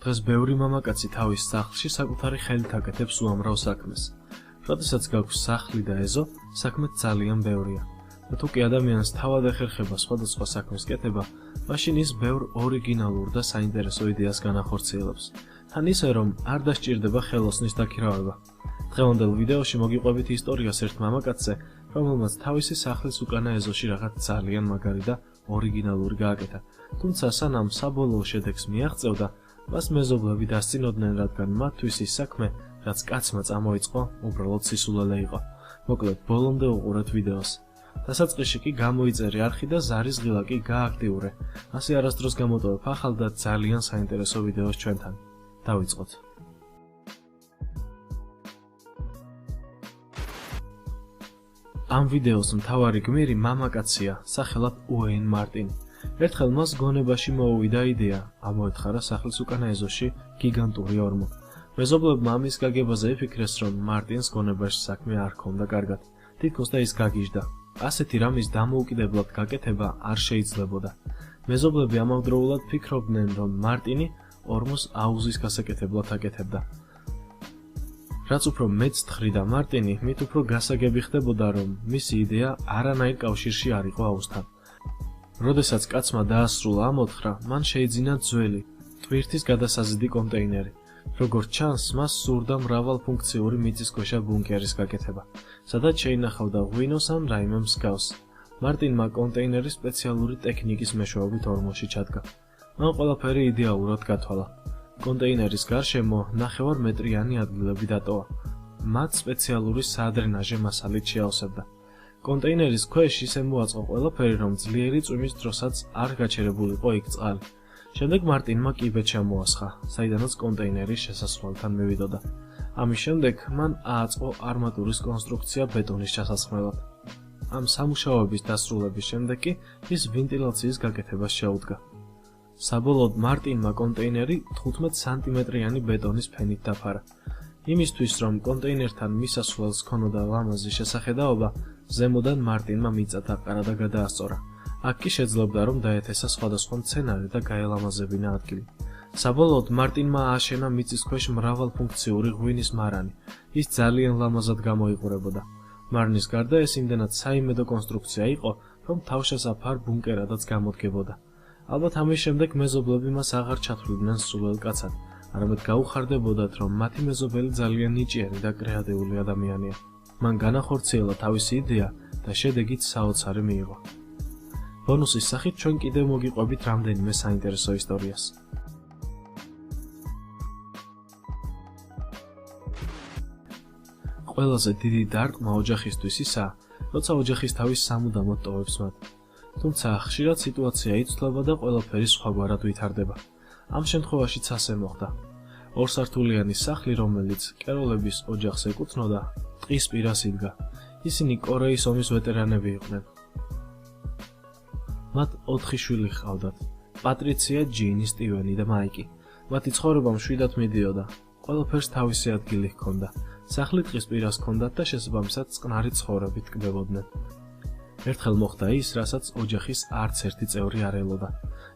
დღეს ბევრი მამაკაცი თავის სახლში საკუთარი ხელით აკეთებს უამრავ საქმეს. როდესაც გაქვს სახლი და ეზო, საქმე ძალიან ბევრია. და თუ კი ადამიანს თავად ეხერხება სხვადასხვა საქმის კეთება, მაშინ ის ბევრ ორიგინალურ და საინტერესო იდეას განახორციელებს. თან ისე, რომ არ დასჭირდება ხელოსნის დაქირავება. დღევანდელ ვიდეოში მოგიყვებით ისტორიას ერთ მამაკაცზე, რომელმაც თავისი სახლის უკანა ეზოში რაღაც ძალიან მაგარი და ორიგინალური გააკეთა. თუმცა სანამ საბოლოო შედეგს მიაღწევდა, მას მეზობლები დასწინოდნენ, რადგან მათთვის ის საქმე, რაც კაცმა წამოიწყო, უბრალოდ სისულელე იყო. მოკლედ, ბოლომდე უყურეთ ვიდეოს. დასაწყისში კი გამოიწერე არხი და ზარის ღილა კი გააქტიურე. ასე არასდროს გამოტოვებ ახალ და ძალიან საინტერესო ვიდეოს ჩვენთან. დავიწყოთ. ამ ვიდეოს მთავარი გმირი მამაკაცია, სახელად უეინ მარტინი. ერთხელ მას გონებაში მოუვიდა იდეა, ამოეთხარა სახლის უკანა ეზოში გიგანტური ორმო. მეზობლებმა ამის გაგებაზე იფიქრეს, რომ მარტინს გონებაში საქმე არ ჰქონდა კარგად. თითქოს და ის გაგიჟდა. ასეთი რამის დამოუკიდებლად გაკეთება არ შეიძლებოდა. მეზობლები ამავდროულად ფიქრობდნენ, რომ მარტინი ორმოს აუზის გასაკეთებლად აკეთებდა. რაც უფრო მეც თხრიდა მარტინი, მით უფრო გასაგები ხდებოდა, რომ მისი იდეა არანაირ კავშირში არ იყო აუზთან. როდესაც კაცმა დაასრულა ამ ოთხრა, მან შეიძინა ძველი, ტვირთის გადასაზიდი კონტეინერი. როგორც ჩანს, მას სურდა მრავალფუნქციური მიწისქვეშა ბუნკერის გაკეთება, სადაც შეინახავდა ღვინოს ან რაიმე მსგავს. მარტინმა კონტეინერი სპეციალური ტექნიკის მეშვეობით ორმოში ჩადგა. მან ყველაფერი იდეალურად გათვალა. კონტეინერის გარშემო 9 მეტრიანი ადგილები დატოვა. მათ სპეციალური საადრენაჟე მასალით შეავსებდა. კონტეინერის ქვეშ ისე მოაწყო ყველაფერი, რომ ძლიერი წვიმის დროსაც არ გაჩერებულიყო იქ წყალი. შემდეგ მარტინმა კიბე ჩამოასხა, საიდანაც კონტეინერის შესასვლელთან მივიდოდა. ამის შემდეგ მან ააწყო არმატურის კონსტრუქცია ბეტონის ჩასასხმელად. ამ სამუშაოების დასრულების შემდეგ კი ის ვენტილაციის გაკეთებას შეუდგა. საბოლოოდ მარტინმა კონტეინერი 15 სანტიმეტრიანი ბეტონის ფენით დაფარა. იმისთვის, რომ კონტეინერთან მისასვლელს ქონოდა ლამაზი შესახედაობა, ზემოდან მარტინმა მიწა დაყარა და გადაასწორა. აქ კი შეძლებდა, რომ დაეთესა სხვადასხვა მცენარე და გაელამაზებინა ადგილი. საბოლოოდ მარტინმა ააშენა მიწისქვეშ მრავალფუნქციური ღვინის მარანი. ის ძალიან ლამაზად გამოიყურებოდა. მარნის გარდა ეს იმდენად საიმედო კონსტრუქცია იყო, რომ თავშესაფარ ბუნკერადაც გამოდგებოდა. ალბათ ამის შემდეგ მეზობლები მას აღარ ჩათვლიდნენ სულელ კაცად, არამედ გაუხარდებოდათ, რომ მათი მეზობელი ძალიან ნიჭიერი და კრეატიული ადამიანია. მან განახორციელა თავისი იდეა და შედეგით საოცარი მიიღო. ბონუსის სახით ჩვენ კიდევ მოგიყვებით რამდენიმე საინტერესო ისტორიას. ყველაზე დიდი დარტყმა ოჯახისთვის ისაა, როცა ოჯახის თავის სამუდამოდ ტოვებს მათ. თუმცა ხშირად სიტუაცია იცვლება და ყველაფერი სხვაგვარად ვითარდება. ამ შემთხვევაშიც ასე მოხდა. ორსართულიანი სახლი, რომელიც კეროლების ოჯახს ეკუთვნოდა, ტყის პირას იდგა. ისინი კორეის ომის ვეტერანები იყვნენ. მათ 4 შვილი ჰყავდათ: პატრიცია, ჯინი, სტივენი და მაიკი. მათი ცხოვრება მშვიდად მიდიოდა. ყველაფერს თავისი ადგილი ჰქონდა. სახლი ტყის პირას ჰქონდათ და შესაბამისად წყნარი ცხოვრებით კვდებოდნენ. ერთხელ მოხდა ის, რასაც ოჯახის არც ერთი წევრი არ ელოდა.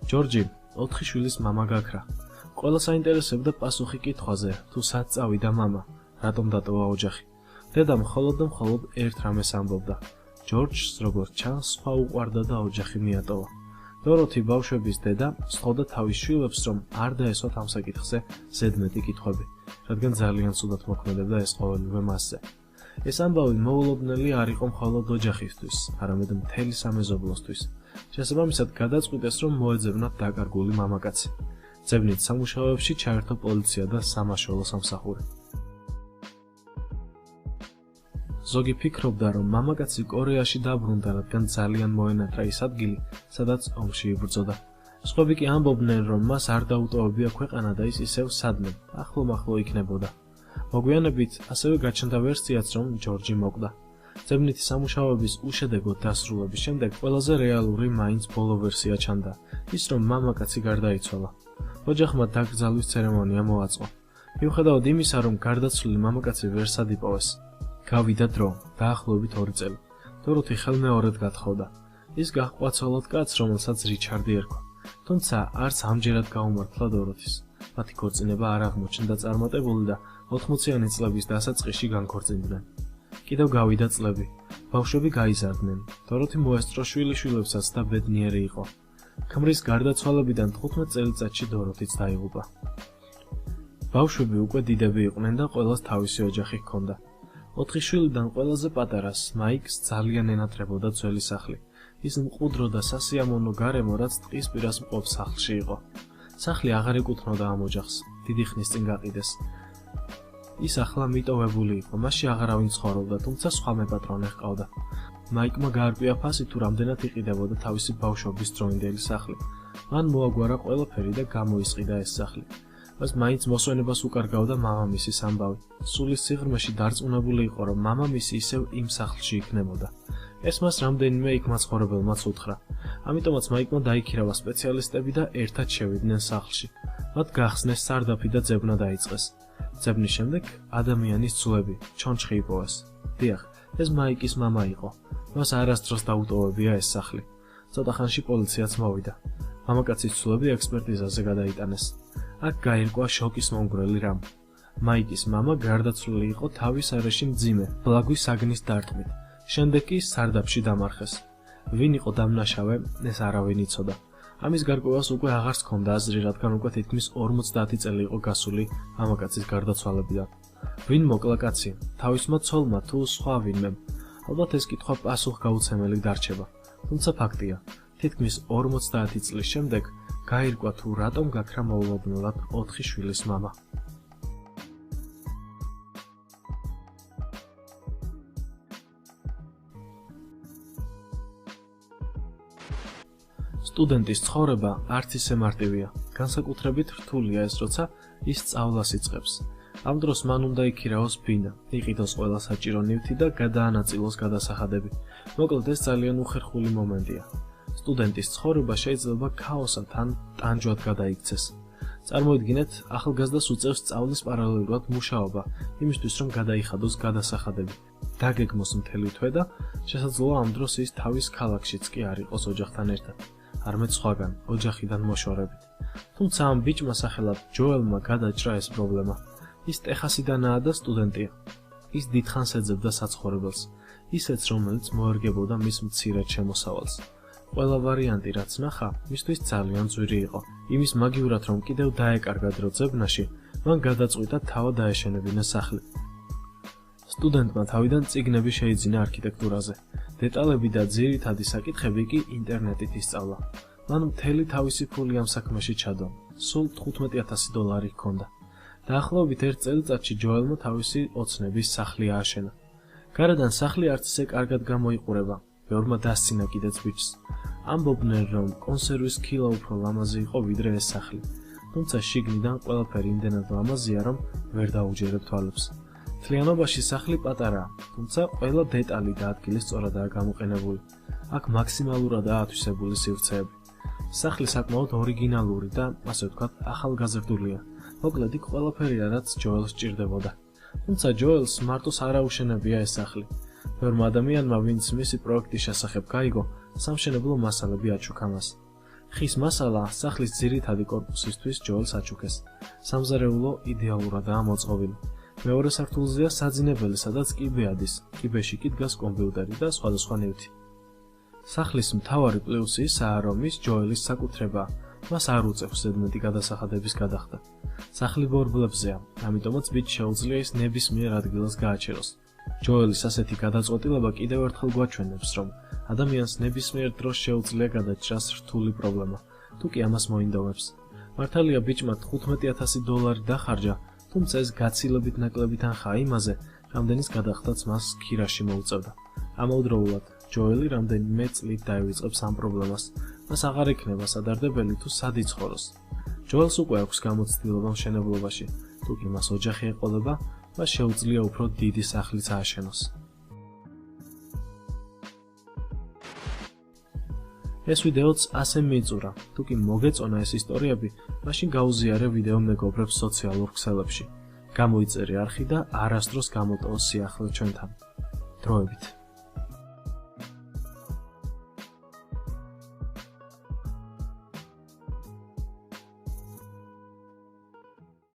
ჯორჯი 4 შვილის მამა გაქრა. ყველა საინტერესებდა პასუხი კითხვაზე, თუ სად წავიდა მამა, რატომ დატოვა ოჯახი. დედა მხოლოდ და მხოლოდ ერთ რამეს ამბობდა. ჯორჯს, როგორც ჩანს, სხვა უყვარდა და ოჯახი მიატოვა. დოროთი, ბავშვების დედა, სთხოვდა თავის შვილებს, რომ არ დაესვათ ამ საკითხზე ზედმეტი კითხვები, რადგან ძალიან ცუდად მოქმედებდა ეს ყოველივე მასზე. ეს ამბავი მოულოდნელი არ იყო მხოლოდ ოჯახისთვის, არამედ მთელი სამეზობლოსთვის. შესაბამისად გადაწყვიტეს, რომ მოეძებნათ დაკარგული მამაკაცი. ძებნით სამუშაოებში ჩაერთო პოლიცია და სამაშველო სამსახური. ზოგი ფიქრობდა, რომ მამაკაცი კორეაში დაბრუნდა, რადგან ძალიან მოენატრა ის ადგილი, სადაც ომში იბრძოდა. სხვები კი ამბობდნენ, რომ მას არ დაუტოვებია ქვეყანა და ის ისევ სადმე, ახლო-მახლო იქნებოდა. მოგვიანებით ასევე გაჩნდა ვერსიაც, რომ ჯორჯი მოკვდა. ძებნითი სამუშაოების უშედეგოდ დასრულების შემდეგ ყველაზე რეალური მაინც ბოლო ვერსია ჩანდა, ის რომ მამაკაცი გარდაიცვალა. ოჯახმა დაკრძალვის ცერემონია მოაწყო. მიუხედავად იმისა, რომ გარდაცვლილი მამაკაცი ვერ სადიპოვეს, გავიდა დრო, დაახლოებით 2 წელი. დოროთი ხელმეორედ გათხოვდა. ის გაჰყვა ცოლად კაცს, რომელსაც რიჩარდი ერქვა. თუმცა არც ამჯერად გაუმართლა დოროთის. მათი ქორწინება არ აღმოჩნდა წარმატებული და 80-იანი წლების დასაწყისში განქორწინდნენ. კიდევ გავიდა წლები. ბავშვები გაიზარდნენ. დოროთი მოესწრო შვილიშვილებსაც და ბედნიერი იყო. ქმრის გარდაცვალებიდან 15 წელიწადში დოროთიც დაიღუპა. ბავშვები უკვე დიდები იყვნენ და ყველას თავისი ოჯახი ჰქონდა. 4 შვილიდან ყველაზე პატარას, მაიკს, ძალიან ენატრებოდა ძველი სახლი. ის მყუდრო და სასიამოვნო გარემო, რაც ტყის პირას მყოფ სახლში იყო. სახლი აღარ ეკუთვნოდა ამ ოჯახს, დიდი ხნის წინ გაყიდეს. ის ახლა მიტოვებული იყო, მასში აღარავინ ცხოვრობდა, თუმცა სხვა მეპატრონე ჰყავდა. მაიკმა გაარკვია ფასი თუ რამდენად იყიდებოდა თავისი ბავშვობის დროინდელი სახლი. მან მოაგვარა ყველაფერი და გამოისყიდა ეს სახლი. მას მაინც მოსვენებას უკარგავდა მამამისის ამბავი. სულის სიღრმეში დარწმუნებული იყო, რომ მამამისი ისევ იმ სახლში იქნებოდა. ეს მას რამდენიმე იქ მაცხოვრებელმაც უთხრა. ამიტომაც მაიკმა დაიქირავა სპეციალისტები და ერთად შევიდნენ სახლში. მათ გახსნეს სარდაფი და ძებნა დაიწყეს. ძებნის შემდეგ ადამიანის ძვლები, ჩონჩხი იპოვეს. დიახ, ეს მაიკის მამა იყო. მას არასდროს დაუტოვებია ეს სახლი. ცოტა ხანში პოლიციაც მოვიდა. მამაკაცის ძვლები ექსპერტიზაზე გადაიტანეს. აქ გაირკვა შოკის მომგვრელი რამ. მაიკის მამა გარდაცვლილი იყო თავის არეში მძიმე, ბლაგვის საგნის დარტყმით. შემდეგ კი სარდაფში დამარხეს. ვინ იყო დამნაშავე, ეს არავინ იცოდა. ამის გარკვევას უკვე აღარც ჰქონდა აზრი, რადგან უკვე თითქმის 50 წელი იყო გასული მამაკაცის გარდაცვალებიდან. ვინ მოკლა კაცი, თავისმა ცოლმა თუ სხვა ვინმემ? ალბათ ეს კითხვა პასუხგაუცემელი დარჩება. თუმცა ფაქტია, თითქმის 50 წლის შემდეგ გაირკვა თუ რატომ გაქრა მოულოდნელად 4 შვილის მამა. სტუდენტის ცხოვრება არც ისე მარტივია. განსაკუთრებით რთულია ეს, როცა ის სწავლას იწყებს. ამ დროს მან უნდა იქირავოს ბინა, იყიდოს ყველა საჭირო ნივთი და გადაანაწილოს გადასახადები. მოკლედ ეს ძალიან უხერხული მომენტია. სტუდენტის ცხოვრება შეიძლება ქაოსად ან ტანჯვად გადაიქცეს. წარმოიდგინეთ, ახალგაზრდას უწევს სწავლის პარალელურად მუშაობა, იმისთვის რომ გადაიხადოს გადასახადები. დაგეგმოს მთელი თვე და შესაძლოა ამ დროს ის თავის ქალაქშიც კი არ იყოს ოჯახთან ერთად. არამედ სხვაგან, ოჯახიდან მოშორებით. თუმცა ამ ბიჭმა სახელად ჯოელმა გადაჭრა ეს პრობლემა. ის ტეხასიდანაა და სტუდენტია. ის დიდხანს ეძებდა საცხოვრებელს, ისეც რომელიც მოერგებოდა მის მცირედ შემოსავალს. ყველა ვარიანტი რაც ნახა, მისთვის ძალიან ძვირი იყო. იმის მაგივრად რომ კიდევ დაეკარგა დრო ძებნაში, მან გადაწყვიტა თავად დაეშენებინა სახლი. სტუდენტმა თავიდან წიგნები შეიძინა არქიტექტურაზე. დეტალები და ძირითადი საკითხები კი ინტერნეტით ისწავლა. მან მთელი თავისი ფული ამ საქმეში ჩადო. სულ $15,000 ჰქონდა. დაახლოებით 1 წელიწადში ჯოელმა თავისი ოცნების სახლი ააშენა. გარედან სახლი არც ისე კარგად გამოიყურება. ბევრმა დასცინა კიდეც ბიჭს. ამბობდნენ, რომ კონსერვის ქილა უფრო ლამაზი იყო ვიდრე ეს სახლი. თუმცა შიგნიდან ყველაფერი იმდენად ლამაზია, რომ ვერ დაუჯერებ თვალებს. მთლიანობაში სახლი პატარაა, თუმცა ყველა დეტალი და ადგილი სწორადაა გამოყენებული. აქ მაქსიმალურადაა ათვისებული სივრცეები. სახლი საკმაოდ ორიგინალური და, ასე ვთქვათ, ახალგაზრდულია. მოკლედ იქ ყველაფერია, რაც ჯოელს სჭირდებოდა. თუმცა ჯოელს მარტოს არ აუშენებია ეს სახლი. ბევრმა ადამიანმა, ვინც მისი პროექტის შესახებ გაიგო, სამშენებლო მასალები აჩუქა მას. ხის მასალა სახლის ძირითადი კორპუსისთვის ჯოელს აჩუქეს. სამზარეულო იდეალურადაა მოწყობილი. მეორე სართულზეა საძინებელი, სადაც კიბე ადის, კიბეში კი დგას კომპიუტერი და სხვადასხვა ნივთი. სახლის მთავარი პლუსი ისაა, რომ ის ჯოელის საკუთრებაა. მას არ უწევს ზედმეტი გადასახადების გადახდა. სახლი ბორბლებზეა, ამიტომაც ბიჭს შეუძლია ის ნებისმიერ ადგილას გააჩეროს. ჯოელის ასეთი გადაწყვეტილება კიდევ ერთხელ გვაჩვენებს, რომ ადამიანს ნებისმიერ დროს შეუძლია გადაჭრას რთული პრობლემა, თუ კი ამას მოინდომებს. მართალია ბიჭმა $15,000 დახარჯა, თუმცა ეს გაცილებით ნაკლები თანხაა იმაზე, რამდენის გადახდაც მას ქირაში მოუწევდა. ამავდროულად, ჯოელი რამდენიმე წლით დაივიწყებს ამ პრობლემას. მას აღარ ექნება სადარდებელი თუ სად იცხოვროს. ჯოელს უკვე აქვს გამოცდილება მშენებლობაში, თუ კი მას ოჯახი ეყოლება, მას შეუძლია უფრო დიდი სახლიც ააშენოს. ეს ვიდეოც ასე მიწურა, თუ კი მოგეწონა ეს ისტორიები, მაშინ გაუზიარე ვიდეო მეგობრებს სოციალურ ქსელებში. გამოიწერე არხი და არასდროს გამოტოვო სიახლე ჩვენთან. დროებით.